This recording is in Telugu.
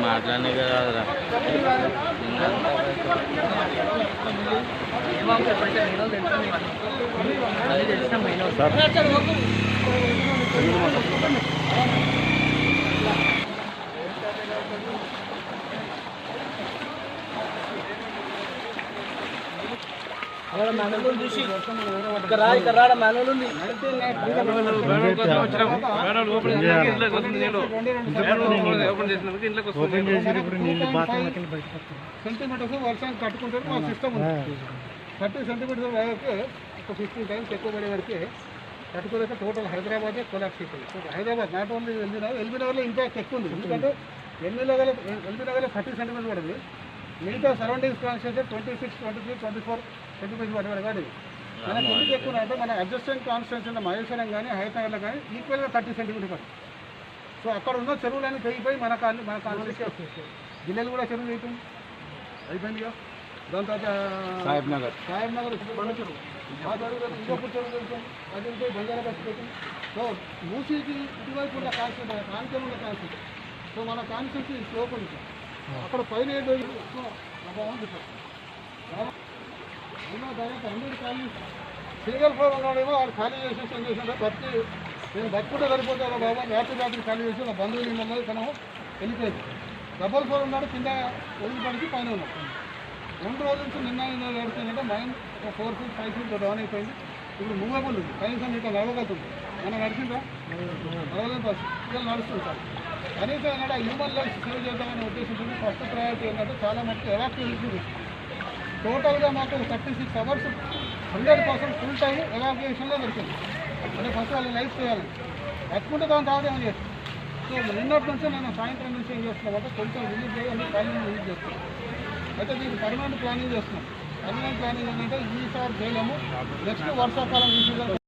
మాట్లాడే కదరా చూసి రాడ మాన్యువల్ ఉంది సెంటీమీటర్స్ వర్షానికి కట్టుకుంటే మా సిస్టమ్ ఉంది 30 సెంటీమీటర్స్ వరకు ఒక 15 టైమ్స్ ఎక్కువ పడే వరకు కట్టుకోలేక టోటల్ హైదరాబాదే కొలాప్స్ అయిపోయింది. హైదరాబాద్ నాట్ ఓన్లీ ఎల్బీనగర్లో ఇంపాక్ట్ ఎక్కువ ఉంది. ఎందుకంటే ఎల్బీనగర్లో 30 సెంటీమీటర్స్ పడింది. మిగతా సరౌండింగ్స్ కాన్స్టిట్యూన్సీ 26, 23, 24, 25 పడేవాడు కాదు. మనకు ఎందుకు ఎక్కువ అంటే మన అడ్జస్టెంట్ కాన్స్టిట్యూన్సీ మహేశ్వరం కానీ హైదరాబాద్లో కానీ ఈక్వల్గా 30 సెంటీమీటర్ పడుతుంది. సో అక్కడ ఉన్న చెరువులన్నీ పెరిగిపోయి మన కాన్స్టిట్యూన్సీ వచ్చేస్తాయి. జిల్లాలు కూడా చెరువులు అయిపోయిందిగా. దాని తర్వాత సాహెబ్ నగర్ బండ చెరువు, ఆ చెరువు ఇంకొక చెరువు వెళ్తాం, అది వెళ్తే బంజారా బస్ పెట్టింది. సో మూసీకి ఇటువైపు ఉన్న కాన్స్టిట్యూన్సీ కాన్స్టిట్యూన్సీ ఉన్న కాన్స్టిట్యూన్సీ. సో మన కాన్స్టిట్యూన్సీ స్లోప్ ఉంది. అక్కడ పైన బాగుంది సార్. దాదాపు 100 ఖాళీ సింగల్ ఫ్లోర్ ఉన్నాడేమో వాడు ఖాళీ చేసేసి ఏం చేసినట్టు బతికి నేను బతుకుంటే సరిపోతాను బాబా, రాత్రి ఖాళీ చేసి నా బంధువులు ఉన్నది తను వెళ్ళిపోయింది. డబల్ ఫ్లోర్ ఉన్నాడు, కింద వదిలిపడికి పైన ఉన్నాడు. 2 రోజుల నుంచి నిన్న నడుస్తుందంటే మైండ్ 4 feet 5 feet డౌన్ అయిపోయింది. ఇప్పుడు మూవబుల్ ఉంది, కనీసం ఇట్లా నడవగలుగుతుంది. మనం నడిచిందా నడవలేని పరిస్థితి, ఇవాళ నడుస్తుంది సార్. కనీసం ఏంటంటే హ్యూమన్ లైఫ్ సేవ్ చేద్దామనే ఉద్దేశంతో ఫస్ట్ ప్రయారిటీ ఏంటంటే చాలా మటుకు ఎవాక్యుయేషన్ టోటల్గా మాకు 36 hours 100% ఫుల్ టైం ఎవాక్యుయేషన్లో దొరికింది. అంటే ఫస్ట్ వాళ్ళ లైఫ్ చేయాలి, బతుకుంటే దాని తర్వాత ఏమైనా చేస్తాం. సో నిన్నటి నుంచి నేను సాయంత్రం నుంచి ఏం చేస్తున్నామంటే కొంచెం రిలీజ్ చేయి అన్ని ప్లానింగ్ రిలీజ్ చేస్తున్నాం. అయితే దీనికి పర్మనెంట్ ప్లానింగ్ చేస్తున్నాం. పర్మనెంట్ ప్లానింగ్ ఏంటంటే ఈసారి చేయలేము, నెక్స్ట్ వర్షాకాలం ఈ సీజన్